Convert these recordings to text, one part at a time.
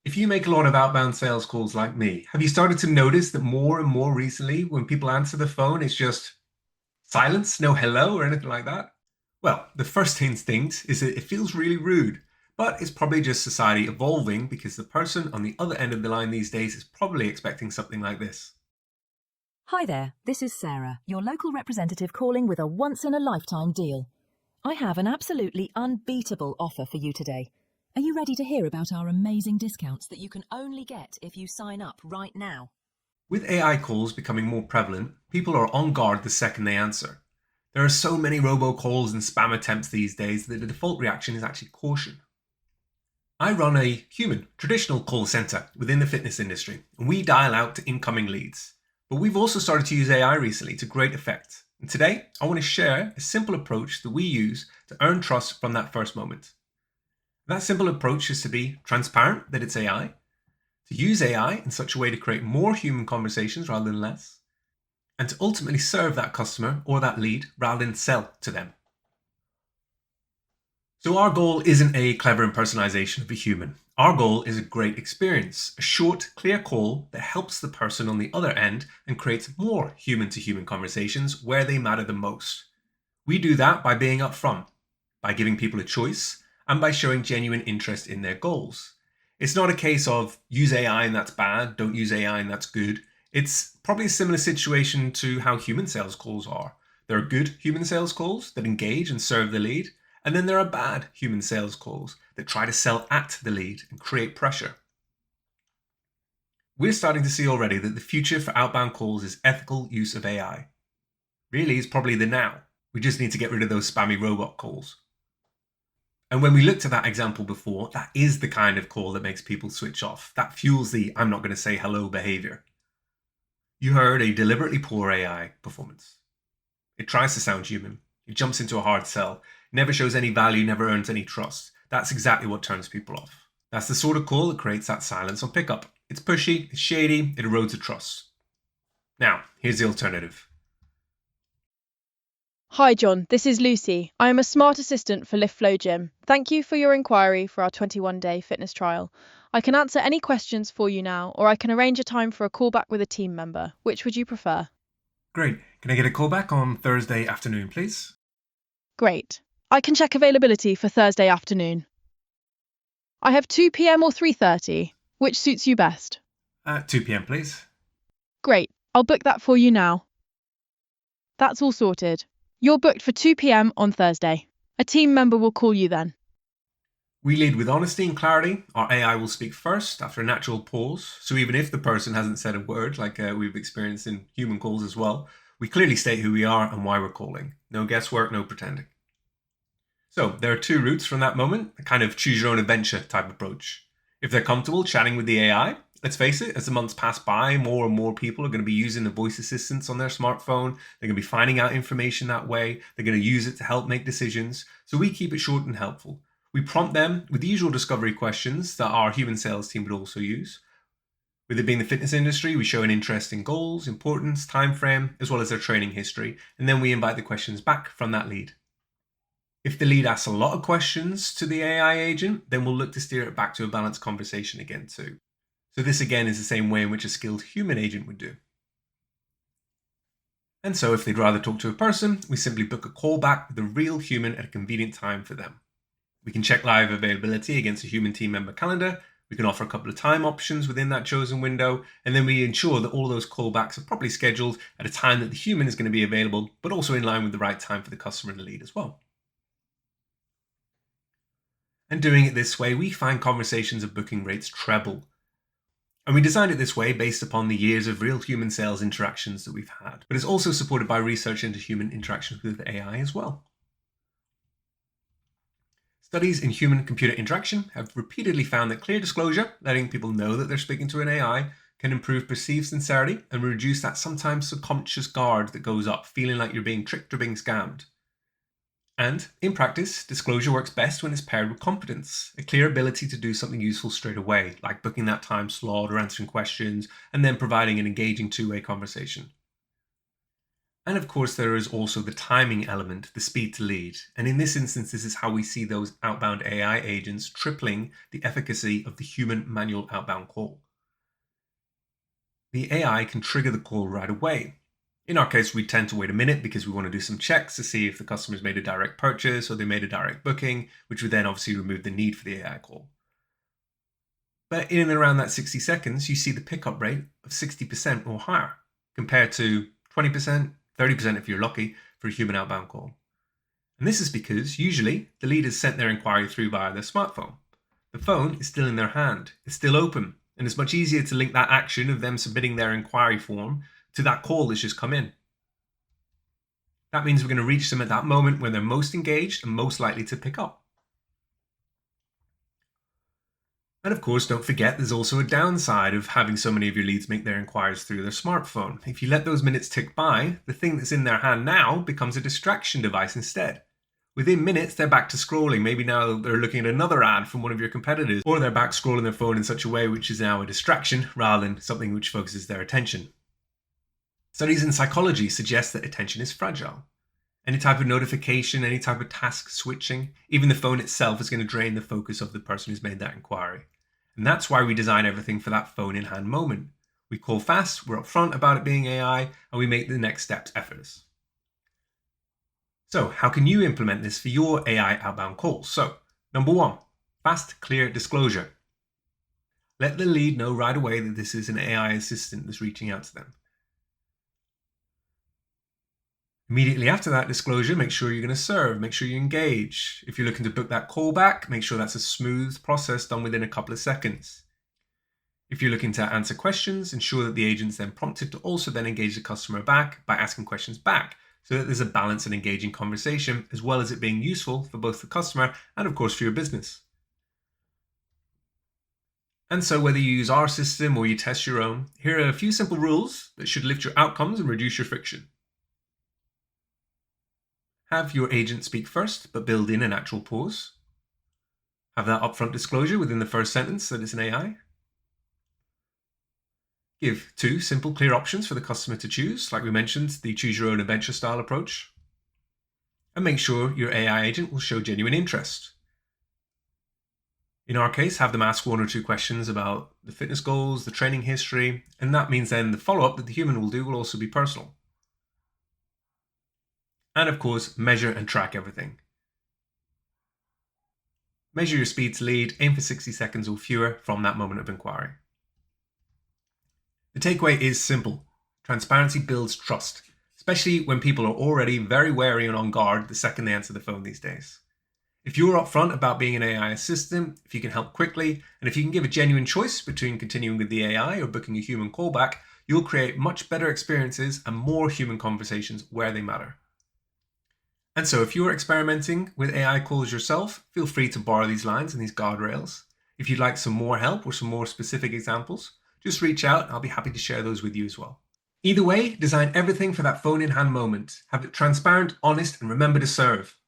If you make a lot of outbound sales calls like me, have you started to notice that more and more recently, when people answer the phone, it's just silence, no hello or anything like that? Well, the first instinct is that it feels really rude, but it's probably just society evolving because the person on the other end of the line these days is probably expecting something like this. Hi there, this is Sarah, your local representative calling with a once-in-a-lifetime deal. I have an absolutely unbeatable offer for you today. Are you ready to hear about our amazing discounts that you can only get if you sign up right now? With AI calls becoming more prevalent, people are on guard the second they answer. There are so many robocalls and spam attempts these days that the default reaction is actually caution. I run a human, traditional call center within the fitness industry, and we dial out to incoming leads. But we've also started to use AI recently to great effect. And today, I want to share a simple approach that we use to earn trust from that first moment. That simple approach is to be transparent that it's AI, to use AI in such a way to create more human conversations rather than less, and to ultimately serve that customer or that lead rather than sell to them. So our goal isn't a clever impersonation of a human. Our goal is a great experience, a short, clear call that helps the person on the other end and creates more human-to-human conversations where they matter the most. We do that by being upfront, by giving people a choice, and by showing genuine interest in their goals. It's not a case of use AI and that's bad, don't use AI and that's good. It's probably a similar situation to how human sales calls are. There are good human sales calls that engage and serve the lead, and then there are bad human sales calls that try to sell at the lead and create pressure. We're starting to see already that the future for outbound calls is ethical use of AI. Really, it's probably the now. We just need to get rid of those spammy robot calls. And when we looked at that example before, that is the kind of call that makes people switch off. That fuels the I'm not going to say hello behavior. You heard a deliberately poor AI performance. It tries to sound human. It jumps into a hard sell, never shows any value, never earns any trust. That's exactly what turns people off. That's the sort of call that creates that silence on pickup. It's pushy, it's shady, it erodes the trust. Now, here's the alternative. Hi John, this is Lucy. I am a smart assistant for Lift Flow Gym. Thank you for your inquiry for our 21-day fitness trial. I can answer any questions for you now, or I can arrange a time for a call back with a team member. Which would you prefer? Great. Can I get a call back on Thursday afternoon, please? Great. I can check availability for Thursday afternoon. I have 2 p.m. or 3:30. Which suits you best? At 2 p.m., please. Great. I'll book that for you now. That's all sorted. You're booked for 2 p.m. on Thursday. A team member will call you then. We lead with honesty and clarity. Our AI will speak first after a natural pause. So even if the person hasn't said a word, like we've experienced in human calls as well, we clearly state who we are and why we're calling. No guesswork, no pretending. So there are two routes from that moment, a kind of choose your own adventure type approach. If they're comfortable chatting with the AI, let's face it, as the months pass by, more and more people are going to be using the voice assistants on their smartphone. They're going to be finding out information that way. They're going to use it to help make decisions. So we keep it short and helpful. We prompt them with the usual discovery questions that our human sales team would also use. With it being the fitness industry, we show an interest in goals, importance, time frame, as well as their training history, and then we invite the questions back from that lead. If the lead asks a lot of questions to the AI agent, then we'll look to steer it back to a balanced conversation again too. So this again is the same way in which a skilled human agent would do. And so if they'd rather talk to a person, we simply book a call back with a real human at a convenient time for them. We can check live availability against a human team member calendar. We can offer a couple of time options within that chosen window, and then we ensure that all those callbacks are properly scheduled at a time that the human is going to be available, but also in line with the right time for the customer and the lead as well. And doing it this way, we find conversations and booking rates treble. And we designed it this way based upon the years of real human sales interactions that we've had, but it's also supported by research into human interactions with AI as well. Studies in human-computer interaction have repeatedly found that clear disclosure, letting people know that they're speaking to an AI, can improve perceived sincerity and reduce that sometimes subconscious guard that goes up, feeling like you're being tricked or being scammed. And, in practice, disclosure works best when it's paired with competence, a clear ability to do something useful straight away, like booking that time slot or answering questions, and then providing an engaging two-way conversation. And of course, there is also the timing element, the speed to lead. And in this instance, this is how we see those outbound AI agents tripling the efficacy of the human manual outbound call. The AI can trigger the call right away. In our case, we tend to wait a minute because we want to do some checks to see if the customer's made a direct purchase or they made a direct booking, which would then obviously remove the need for the AI call. But in and around that 60 seconds, you see the pickup rate of 60% or higher, compared to 20%, 30% if you're lucky for a human outbound call. And this is because usually the lead has sent their inquiry through via their smartphone. The phone is still in their hand, it's still open, and it's much easier to link that action of them submitting their inquiry form to that call that's just come in. That means we're going to reach them at that moment when they're most engaged and most likely to pick up. And of course, don't forget there's also a downside of having so many of your leads make their inquiries through their smartphone. If you let those minutes tick by, the thing that's in their hand now becomes a distraction device instead. Within minutes, they're back to scrolling. Maybe now they're looking at another ad from one of your competitors, or they're back scrolling their phone in such a way which is now a distraction rather than something which focuses their attention. Studies in psychology suggest that attention is fragile. Any type of notification, any type of task switching, even the phone itself is going to drain the focus of the person who's made that inquiry. And that's why we design everything for that phone in hand moment. We call fast, we're upfront about it being AI, and we make the next steps effortless. So how can you implement this for your AI outbound calls? So, number 1, fast, clear disclosure. Let the lead know right away that this is an AI assistant that's reaching out to them. Immediately after that disclosure, make sure you're going to serve, make sure you engage. If you're looking to book that callback, make sure that's a smooth process done within a couple of seconds. If you're looking to answer questions, ensure that the agent's then prompted to also then engage the customer back by asking questions back, so that there's a balanced and engaging conversation, as well as it being useful for both the customer and of course for your business. And so whether you use our system or you test your own, here are a few simple rules that should lift your outcomes and reduce your friction. Have your agent speak first, but build in an actual pause. Have that upfront disclosure within the first sentence that it's an AI. Give 2 simple, clear options for the customer to choose, like we mentioned, the choose your own adventure style approach. And make sure your AI agent will show genuine interest. In our case, have them ask 1 or 2 questions about the fitness goals, the training history, and that means then the follow-up that the human will do will also be personal. And of course, measure and track everything. Measure your speed to lead, aim for 60 seconds or fewer from that moment of inquiry. The takeaway is simple. Transparency builds trust, especially when people are already very wary and on guard the second they answer the phone these days. If you're upfront about being an AI assistant, if you can help quickly, and if you can give a genuine choice between continuing with the AI or booking a human callback, you'll create much better experiences and more human conversations where they matter. And so if you're experimenting with AI calls yourself, feel free to borrow these lines and these guardrails. If you'd like some more help or some more specific examples, just reach out. I'll be happy to share those with you as well. Either way, design everything for that phone in hand moment. Have it transparent, honest, and remember to serve.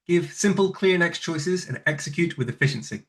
Give simple, clear next choices and execute with efficiency.